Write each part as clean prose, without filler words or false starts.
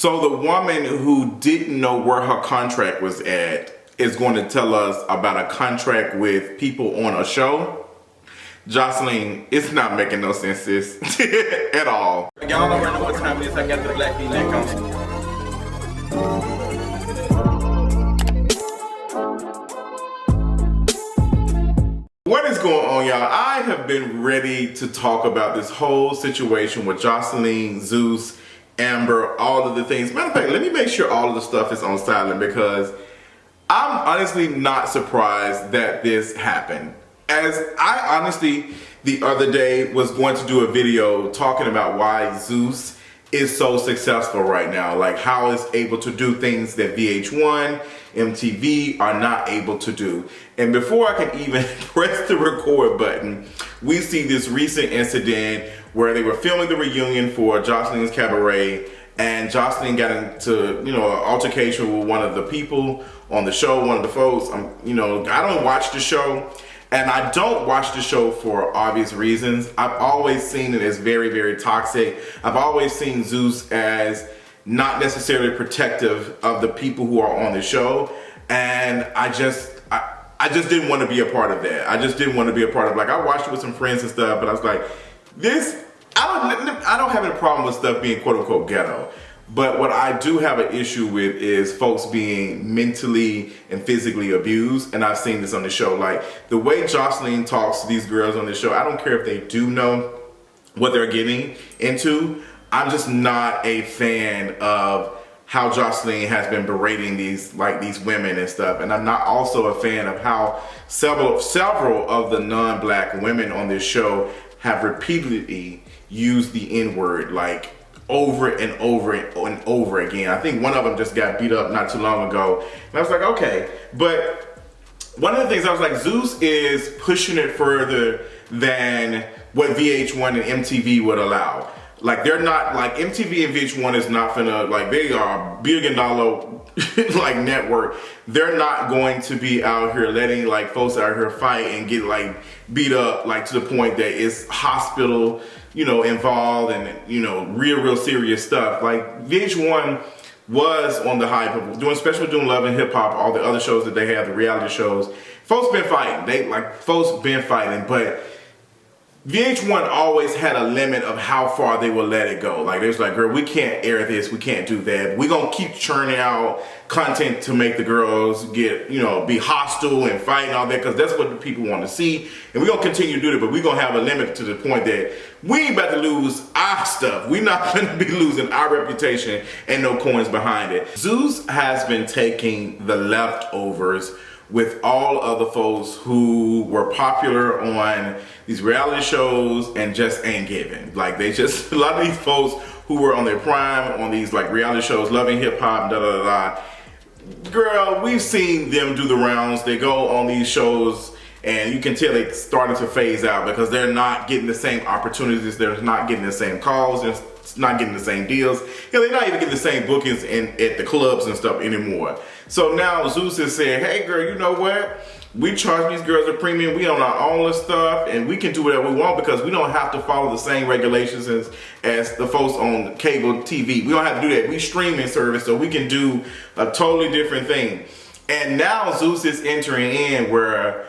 So the woman who didn't know where her contract was at is going to tell us about a contract with people on a show. Joseline, it's not making no sense, sis, at all. Y'all already know what time it is. I got the black feet on. What is going on, y'all? I have been ready to talk about this whole situation with Joseline, Zeus, Amber, all of the things. Matter of fact, let me make sure all of the stuff is on silent because I'm honestly not surprised that this happened. As I honestly, the other day, was going to do a video talking about why Zeus is so successful right now. Like how it's able to do things that VH1, MTV are not able to do. And before I can even press the record button, we see this recent incident where they were filming the reunion for Joselines Cabaret, and Joseline got into, an altercation with one of the people on the show, one of the folks. I don't watch the show, and I don't watch the show for obvious reasons. I've always seen it as very, very toxic. I've always seen Zeus as not necessarily protective of the people who are on the show, and I just didn't want to be a part of that. I just didn't want to be a part of, like, I watched it with some friends and stuff, but I was like, I don't have any problem with stuff being quote unquote ghetto. But what I do have an issue with is folks being mentally and physically abused, and I've seen this on the show. Like the way Joseline talks to these girls on the show, I don't care if they do know what they're getting into. I'm just not a fan of how Joseline has been berating these women and stuff, and I'm not also a fan of how several of the non-black women on this show have repeatedly used the N-word like over and over and over again. I think one of them just got beat up not too long ago, and I was like, okay. But one of the things I was like, Zeus is pushing it further than what VH1 and MTV would allow. Like they're not, like MTV and VH1 is not finna, like they are $1 billion like network. They're not going to be out here letting like folks out here fight and get like beat up like to the point that it's hospital, involved and real serious stuff. Like VH1 was on the hype of doing Love and Hip Hop, all the other shows that they have, the reality shows. Folks been fighting. Folks been fighting, but VH1 always had a limit of how far they would let it go. Like, they was like, girl, we can't air this, we can't do that. We're gonna keep churning out content to make the girls get, be hostile and fight and all that, because that's what the people want to see. And we're gonna continue to do that, but we're gonna have a limit to the point that we ain't about to lose our stuff. We're not gonna be losing our reputation and no coins behind it. Zeus has been taking the leftovers with all other folks who were popular on these reality shows and just ain't giving. Like a lot of these folks who were on their prime on these like reality shows, Loving Hip Hop, girl, we've seen them do the rounds. They go on these shows and you can tell they're starting to phase out because they're not getting the same opportunities. They're not getting the same calls. They're not getting the same deals. They're not even getting the same bookings at the clubs and stuff anymore. So now Zeus is saying, hey girl, you know what? We charge these girls a premium. We own our own stuff and we can do whatever we want because we don't have to follow the same regulations as the folks on cable TV. We don't have to do that. We streaming service, so we can do a totally different thing. And now Zeus is entering in where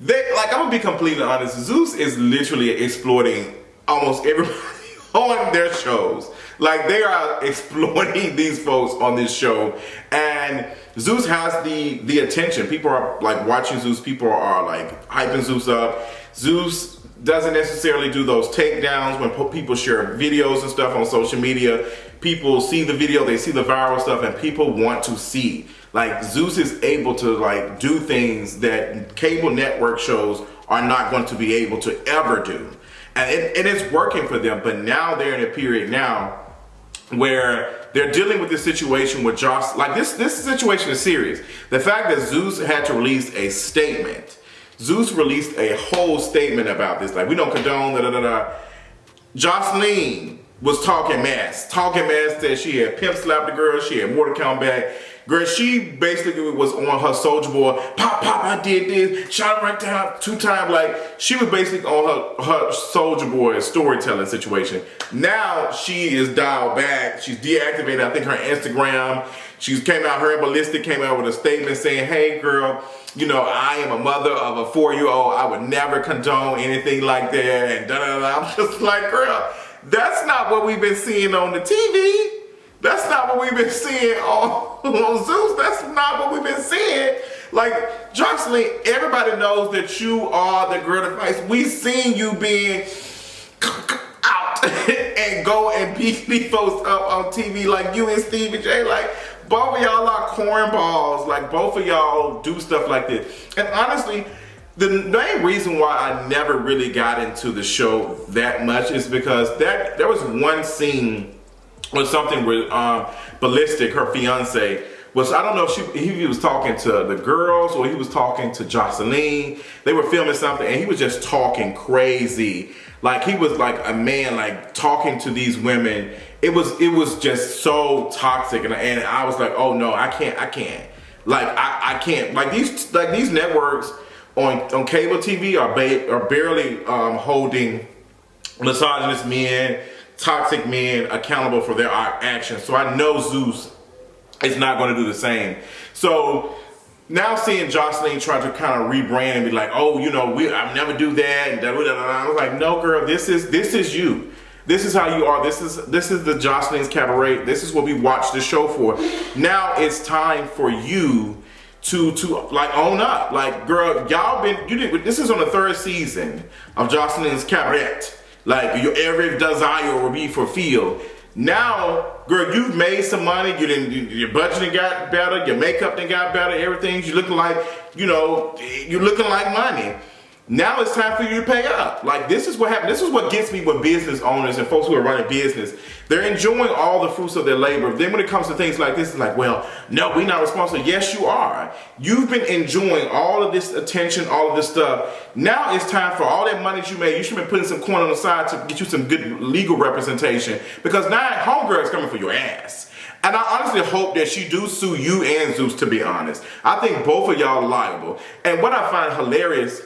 I'm gonna be completely honest, Zeus is literally exploiting almost everybody on their shows. Like they are exploiting these folks on this show, and Zeus has the attention. People are like watching Zeus. People are like hyping Zeus up. Zeus doesn't necessarily do those takedowns when people share videos and stuff on social media. People see the video, they see the viral stuff, and people want to see. Like Zeus is able to like do things that cable network shows are not going to be able to ever do. And it's working for them, but now they're in a period now where they're dealing with this situation with Joss. Like this situation is serious. The fact that Zeus had to release a statement. Zeus released a whole statement about this. Like, we don't condone Joseline, was talking mess. Talking mess that she had pimp slapped the girl, she had more to come back. Girl, she basically was on her soldier boy. Pop, I did this. Shot him right down 2 times. Like, she was basically on her soldier boy storytelling situation. Now she is dialed back. She's deactivated, I think, her Instagram. Her and Ballistic came out with a statement saying, hey, girl, you know, I am a mother of a 4-year-old. I would never condone anything like that. And da-da-da. I'm just like, girl, that's not what we've been seeing on the TV. That's not what we've been seeing on Zeus. That's not what we've been seeing. Like, Joseline, everybody knows that you are the girl to fight. We've seen you being out and go and beat these folks up on TV like you and Stevie J. Like, both of y'all are cornballs. Like, both of y'all do stuff like this. And honestly, the main reason why I never really got into the show that much is because there was one scene or something with Ballistic, her fiance, was, I don't know if he was talking to the girls or he was talking to Joseline. They were filming something and he was just talking crazy. Like, he was like a man, like, talking to these women. It was just so toxic, and I was like, oh no, I can't. Like, I can't. Like these networks on cable TV are barely holding misogynist men, toxic men accountable for their actions. So I know Zeus is not going to do the same. So now seeing Joseline try to kind of rebrand and be like, oh, you know, I never do that, and da, da, da, da. I was like, no, girl, this is you. This is how you are. This is the Joselines Cabaret. This is what we watch the show for. Now it's time for you to like own up. Like, girl, this is on the 3rd season of Joselines Cabaret. Like, your every desire will be fulfilled. Now, girl, you've made some money. Your budgeting got better. Your makeup done got better. Everything. You're looking like, you know, you're looking like money. Now it's time for you to pay up. Like, this is what happens. This is what gets me with business owners and folks who are running business. They're enjoying all the fruits of their labor. Then when it comes to things like this, it's like, well, no, we're not responsible. Yes, you are. You've been enjoying all of this attention, all of this stuff. Now it's time for all that money that you made. You should have been putting some coin on the side to get you some good legal representation, because now homegirl is coming for your ass. And I honestly hope that she do sue you and Zeus, to be honest. I think both of y'all are liable. And what I find hilarious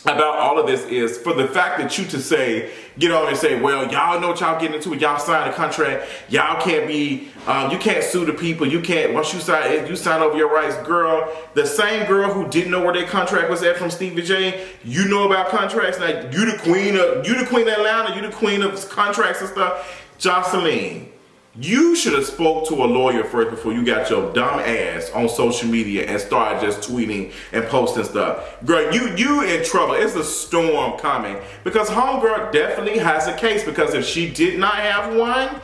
about all of this is for the fact that you to say, get on and say, well, y'all know what y'all getting into. Y'all sign a contract. Y'all can't be, you can't sue the people. You can't, once you sign over your rights. Girl, the same girl who didn't know where their contract was at from Stevie J, you know about contracts. Like, you the queen of Atlanta. You the queen of contracts and stuff. Joseline, you should have spoke to a lawyer first before you got your dumb ass on social media and started just tweeting and posting stuff. Girl, you in trouble. It's a storm coming, because homegirl definitely has a case, because if she did not have one,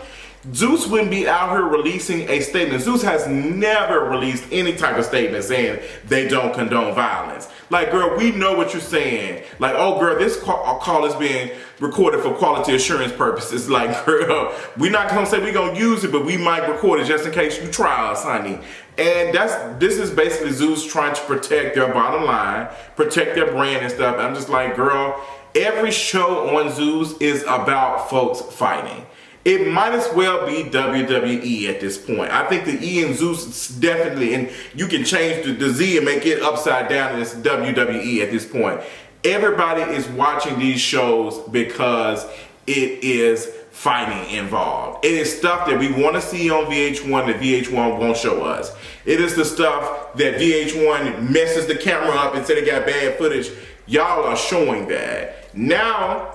Zeus wouldn't be out here releasing a statement. Zeus has never released any type of statement saying they don't condone violence. Like, girl, we know what you're saying. Like, oh, girl, this call is being recorded for quality assurance purposes. Like, girl, we're not going to say we're going to use it, but we might record it just in case you try us, honey. And this is basically Zeus trying to protect their bottom line, protect their brand and stuff. I'm just like, girl, every show on Zeus is about folks fighting. It might as well be WWE at this point. I think the E in Zeus is definitely, and you can change the Z and make it upside down, and it's WWE at this point. Everybody is watching these shows because it is fighting involved. It is stuff that we want to see on VH1 that VH1 won't show us. It is the stuff that VH1 messes the camera up and said it got bad footage. Y'all are showing that. Now,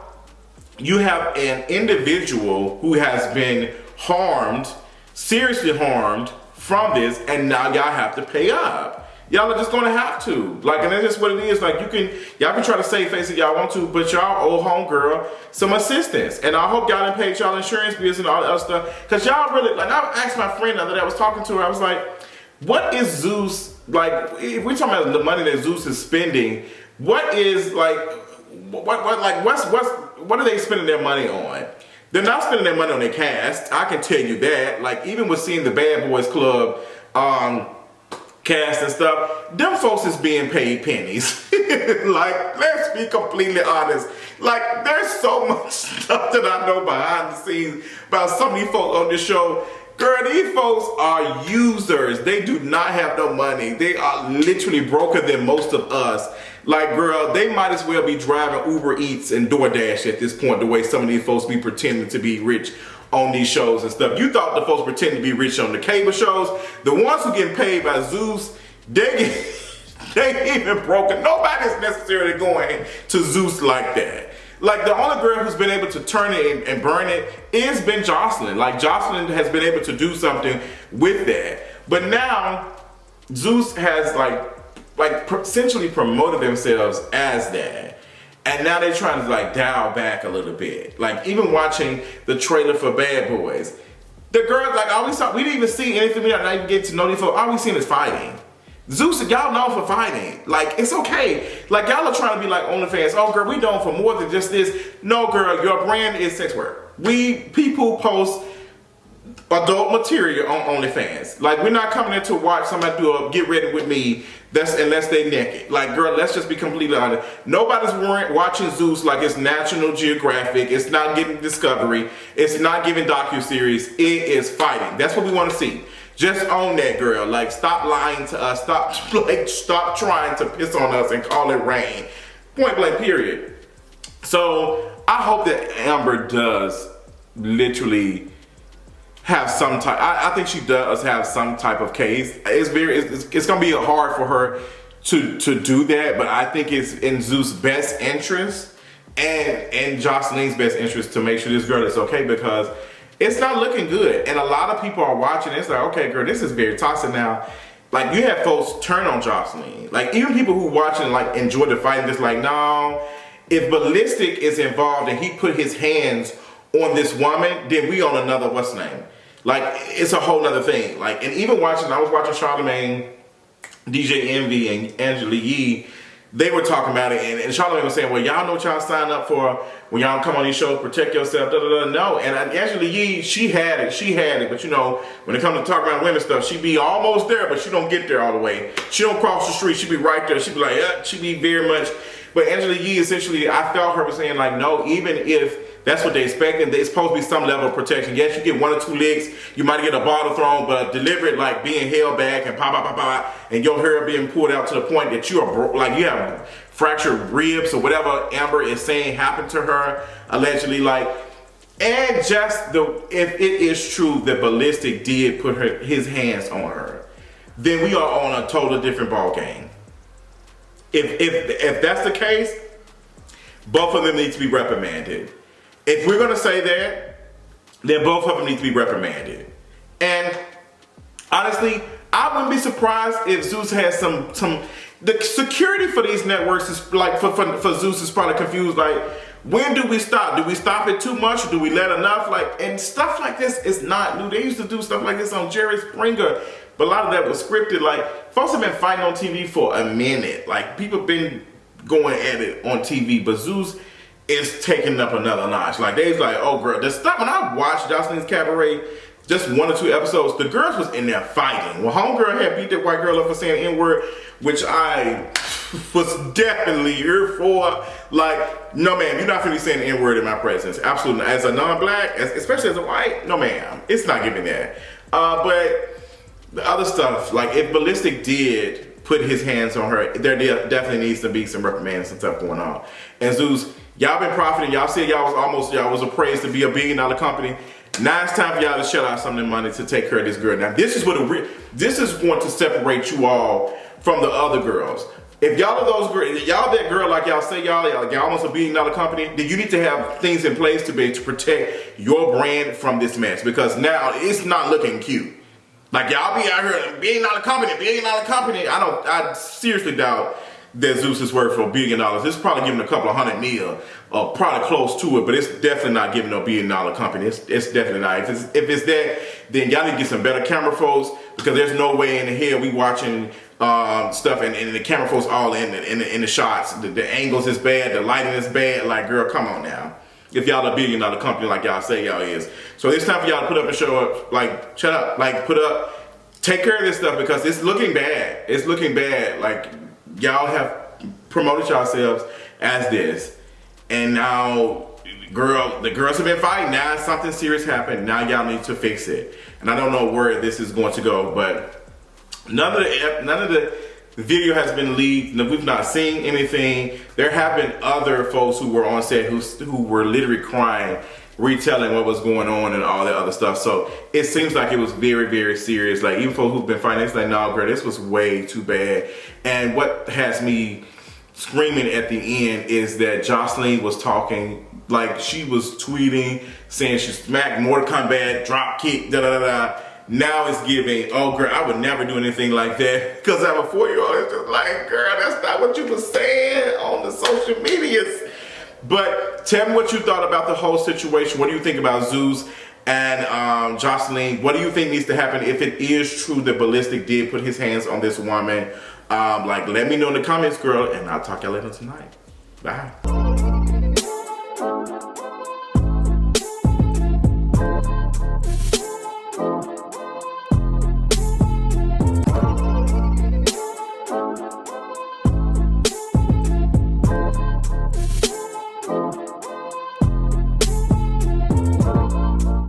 you have an individual who has been harmed, seriously harmed from this, and now y'all have to pay up. Y'all are just gonna have to. Like, and that's just what it is. Like, y'all can try to save face if y'all want to, but y'all owe homegirl some assistance. And I hope y'all didn't pay y'all insurance bills and all that other stuff. Cause y'all really, like, I asked my friend the other day, I was talking to her, I was like, what is Zeus, like, if we're talking about the money that Zeus is spending, what is, like, what are they spending their money on? They're not spending their money on their cast. I can tell you that. Like, even with seeing the Bad Boys Club cast and stuff, them folks is being paid pennies. Like, let's be completely honest. Like, there's so much stuff that I know behind the scenes about some of these folks on this show. Girl, these folks are users. They do not have no money. They are literally broker than most of us. Like, girl, they might as well be driving Uber Eats and DoorDash at this point, the way some of these folks be pretending to be rich on these shows and stuff. You thought the folks pretending to be rich on the cable shows. The ones who getting paid by Zeus, they even broken. Nobody's necessarily going to Zeus like that. Like, the only girl who's been able to turn it and burn it is been Joseline. Like, Joseline has been able to do something with that. But now, Zeus has essentially promoted themselves as that. And now they're trying to like dial back a little bit. Like, even watching the trailer for Bad Boys, the girls, like, all we saw, we didn't even see anything. We didn't even get to know these folks. All we seen is fighting. Zeus, y'all known for fighting. Like, it's okay. Like, y'all are trying to be like OnlyFans. Oh, girl, we known for more than just this. No, girl, your brand is sex work. People post adult material on OnlyFans. Like, we're not coming in to watch somebody do a get ready with me unless they naked. Like, girl, let's just be completely honest. Nobody's watching Zeus like it's National Geographic. It's not giving Discovery. It's not giving docuseries. It is fighting. That's what we want to see. Just own that, girl. Like, stop lying to us. Stop trying to piss on us and call it rain. Point blank, period. So I hope that Amber does literally have some type. I think she does have some type of case. It's gonna be hard for her to do that, but I think it's in Zeus' best interest and in Joseline's best interest to make sure this girl is okay, because it's not looking good. And a lot of people are watching. It's like, okay, girl, this is very toxic now. Like, you have folks turn on Joseline. Like, even people who watch and like enjoy the fight, just like, no, if Ballistic is involved and he put his hands on this woman, then we on another, what's the name? Like, it's a whole nother thing. Like, and even I was watching Charlamagne, DJ Envy, and Angela Yee. They were talking about it, and Charlamagne was saying, well, y'all know what y'all sign up for when y'all come on these shows, protect yourself, No, and Angela Yee, she had it, but you know, when it comes to talking about women stuff, she be almost there, but she don't get there all the way. She don't cross the street, she be right there, she be like, yeah, she be very much. But Angela Yee, essentially, I felt her was saying, like, no, even if that's what they expecting, there's supposed to be some level of protection. Yes, you get 1 or 2 licks, you might get a bottle thrown, but deliberate, like being held back and pop, and your hair being pulled out to the point that you are like you have fractured ribs or whatever Amber is saying happened to her allegedly. Like, and just if it is true that Ballistic did put his hands on her, then we are on a totally different ball game. If that's the case, both of them need to be reprimanded. If we're gonna say that, then both of them need to be reprimanded. And honestly, I wouldn't be surprised if Zeus has some the security for these networks is like for Zeus is probably confused. Like, when do we stop? Do we stop it too much? Or do we let enough? Like, and stuff like this is not new. They used to do stuff like this on Jerry Springer, but a lot of that was scripted. Like, folks have been fighting on TV for a minute. Like, people have been going at it on TV, but Zeus is taking up another notch. Like, they was like, oh girl, the stuff when I watched Joselines Cabaret, just 1 or 2 episodes, the girls was in there fighting. Well, homegirl had beat that white girl up for saying N-word, which I was definitely here for. Like, no ma'am, you're not finna be saying the N-word in my presence. Absolutely not. As a non-black, especially as a white, no ma'am, it's not giving that. But the other stuff, like, if Ballistic did put his hands on her, there definitely needs to be some reprimands and stuff going on. And Zeus, y'all been profiting. Y'all said y'all was appraised to be $1 billion company. Now it's time for y'all to shell out some of the money to take care of this girl. Now this is this is going to separate you all from the other girls. If y'all are those girls, y'all that girl like y'all say y'all almost $1 billion company, then you need to have things in place to be able to protect your brand from this mess, because now it's not looking cute. Like, y'all be out here $1 billion company. I seriously doubt that Zeus is worth for $1 billion. It's probably giving a couple of $100 million, probably close to it, but it's definitely not giving a $1 billion company. It's definitely not. If it's that, then y'all need to get some better camera folks, because there's no way in the hell we watching stuff and the camera folks all in the shots. The angles is bad, the lighting is bad. Like, girl, come on now. If y'all $1 billion company like y'all say y'all is. So it's time for y'all to put up and show up. Like, shut up. Like, put up take care of this stuff because it's looking bad. It's looking bad. Like, y'all have promoted yourselves as this, and now the girls have been fighting. Now something serious happened. Now y'all need to fix it. And I don't know where this is going to go, but none of the video has been leaked. We've not seen anything. There have been other folks who were on set who were literally crying, retelling what was going on and all that other stuff. So it seems like it was very, very serious. Like, even folks who've been fighting, it's like, no, girl, this was way too bad. And what has me screaming at the end is that Joseline was talking, like, she was tweeting, saying she smacked Mortal Kombat, drop kick, da da da da. Now it's giving, oh girl, I would never do anything like that because I have a 4-year-old. It's just like, girl, that's not what you were saying on the social medias. But tell me what you thought about the whole situation. What do you think about Zeus and Joseline? What do you think needs to happen if it is true that Ballistic did put his hands on this woman? Like, let me know in the comments, girl, and I'll talk to y'all later tonight. Bye.